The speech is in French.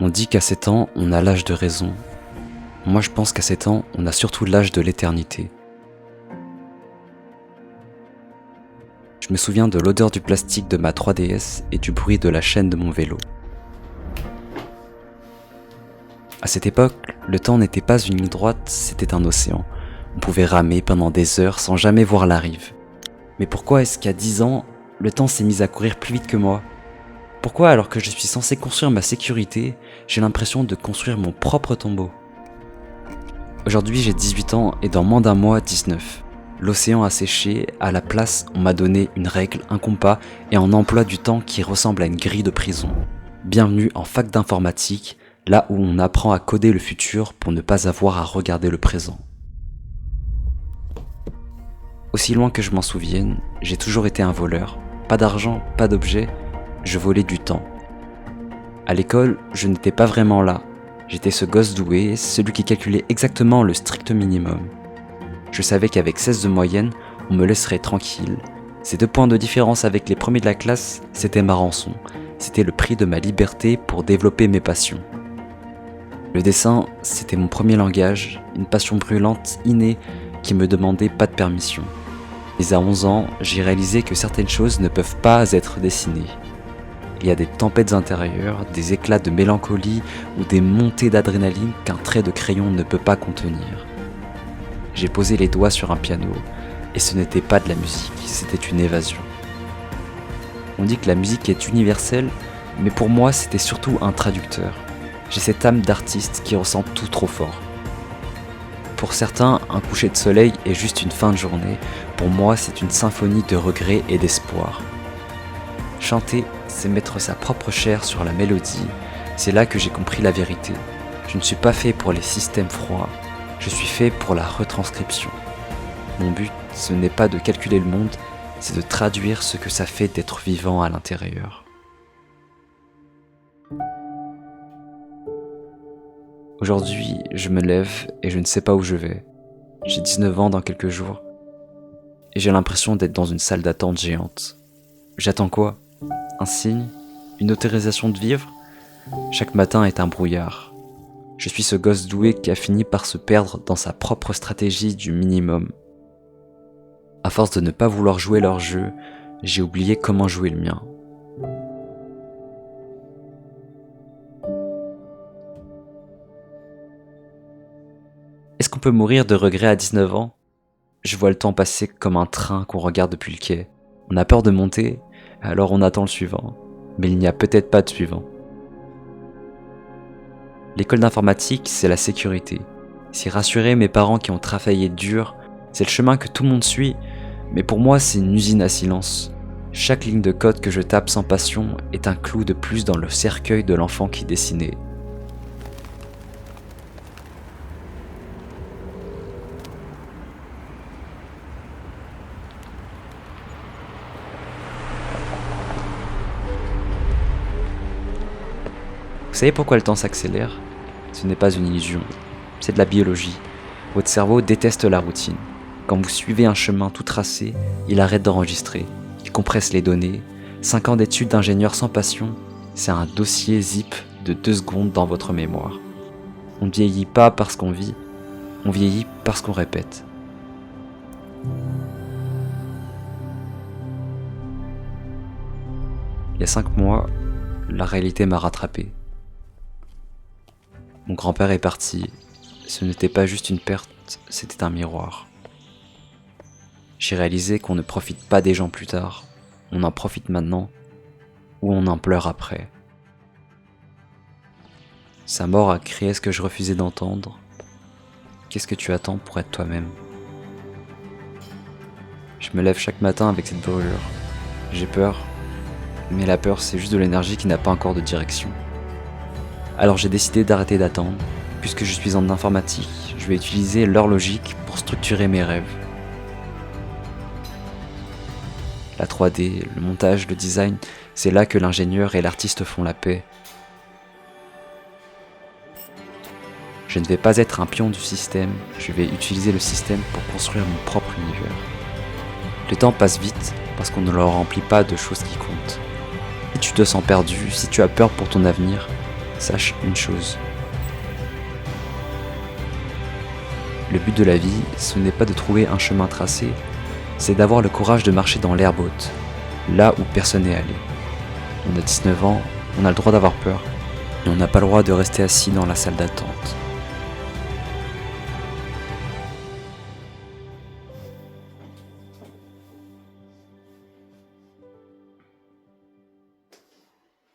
On dit qu'à 7 ans, on a l'âge de raison. Moi, je pense qu'à 7 ans, on a surtout l'âge de l'éternité. Je me souviens de l'odeur du plastique de ma 3DS et du bruit de la chaîne de mon vélo. À cette époque, le temps n'était pas une ligne droite, c'était un océan. On pouvait ramer pendant des heures sans jamais voir la rive. Mais pourquoi est-ce qu'à 10 ans, le temps s'est mis à courir plus vite que moi ? Pourquoi, alors que je suis censé construire ma sécurité, j'ai l'impression de construire mon propre tombeau ? Aujourd'hui, j'ai 18 ans et dans moins d'un mois, 19. L'océan a séché, à la place, on m'a donné une règle, un compas et un emploi du temps qui ressemble à une grille de prison. Bienvenue en fac d'informatique, là où on apprend à coder le futur pour ne pas avoir à regarder le présent. Aussi loin que je m'en souvienne, j'ai toujours été un voleur. Pas d'argent, pas d'objets, je volais du temps. À l'école, je n'étais pas vraiment là. J'étais ce gosse doué, celui qui calculait exactement le strict minimum. Je savais qu'avec 16 de moyenne, on me laisserait tranquille. Ces 2 points de différence avec les premiers de la classe, c'était ma rançon. C'était le prix de ma liberté pour développer mes passions. Le dessin, c'était mon premier langage, une passion brûlante, innée, qui me demandait pas de permission. Mais à 11 ans, j'ai réalisé que certaines choses ne peuvent pas être dessinées. Il y a des tempêtes intérieures, des éclats de mélancolie ou des montées d'adrénaline qu'un trait de crayon ne peut pas contenir. J'ai posé les doigts sur un piano, et ce n'était pas de la musique, c'était une évasion. On dit que la musique est universelle, mais pour moi c'était surtout un traducteur. J'ai cette âme d'artiste qui ressent tout trop fort. Pour certains, un coucher de soleil est juste une fin de journée, pour moi c'est une symphonie de regrets et d'espoir. Chanter, c'est mettre sa propre chair sur la mélodie, c'est là que j'ai compris la vérité. Je ne suis pas fait pour les systèmes froids, je suis fait pour la retranscription. Mon but, ce n'est pas de calculer le monde, c'est de traduire ce que ça fait d'être vivant à l'intérieur. Aujourd'hui, je me lève et je ne sais pas où je vais. J'ai 19 ans dans quelques jours et j'ai l'impression d'être dans une salle d'attente géante. J'attends quoi ? Un signe ? Une autorisation de vivre ? Chaque matin est un brouillard. Je suis ce gosse doué qui a fini par se perdre dans sa propre stratégie du minimum. À force de ne pas vouloir jouer leur jeu, j'ai oublié comment jouer le mien. Est-ce qu'on peut mourir de regret à 19 ans ? Je vois le temps passer comme un train qu'on regarde depuis le quai. On a peur de monter, alors on attend le suivant. Mais il n'y a peut-être pas de suivant. L'école d'informatique, c'est la sécurité. C'est rassurer mes parents qui ont travaillé dur. C'est le chemin que tout le monde suit, mais pour moi, c'est une usine à silence. Chaque ligne de code que je tape sans passion est un clou de plus dans le cercueil de l'enfant qui dessinait. Vous savez pourquoi le temps s'accélère ? Ce n'est pas une illusion, c'est de la biologie. Votre cerveau déteste la routine. Quand vous suivez un chemin tout tracé, il arrête d'enregistrer. Il compresse les données. 5 ans d'études d'ingénieur sans passion, c'est un dossier zip de 2 secondes dans votre mémoire. On ne vieillit pas parce qu'on vit, on vieillit parce qu'on répète. Il y a 5 mois, la réalité m'a rattrapé. Mon grand-père est parti. Ce n'était pas juste une perte, c'était un miroir. J'ai réalisé qu'on ne profite pas des gens plus tard. On en profite maintenant, ou on en pleure après. Sa mort a créé ce que je refusais d'entendre. Qu'est-ce que tu attends pour être toi-même ? Je me lève chaque matin avec cette brûlure. J'ai peur, mais la peur c'est juste de l'énergie qui n'a pas encore de direction. Alors j'ai décidé d'arrêter d'attendre. Puisque je suis en informatique, je vais utiliser leur logique pour structurer mes rêves. La 3D, le montage, le design, c'est là que l'ingénieur et l'artiste font la paix. Je ne vais pas être un pion du système, je vais utiliser le système pour construire mon propre univers. Le temps passe vite parce qu'on ne le remplit pas de choses qui comptent. Si tu te sens perdu, si tu as peur pour ton avenir, sache une chose. Le but de la vie, ce n'est pas de trouver un chemin tracé, c'est d'avoir le courage de marcher dans l'herbe haute, là où personne n'est allé. On a 19 ans, on a le droit d'avoir peur, et on n'a pas le droit de rester assis dans la salle d'attente.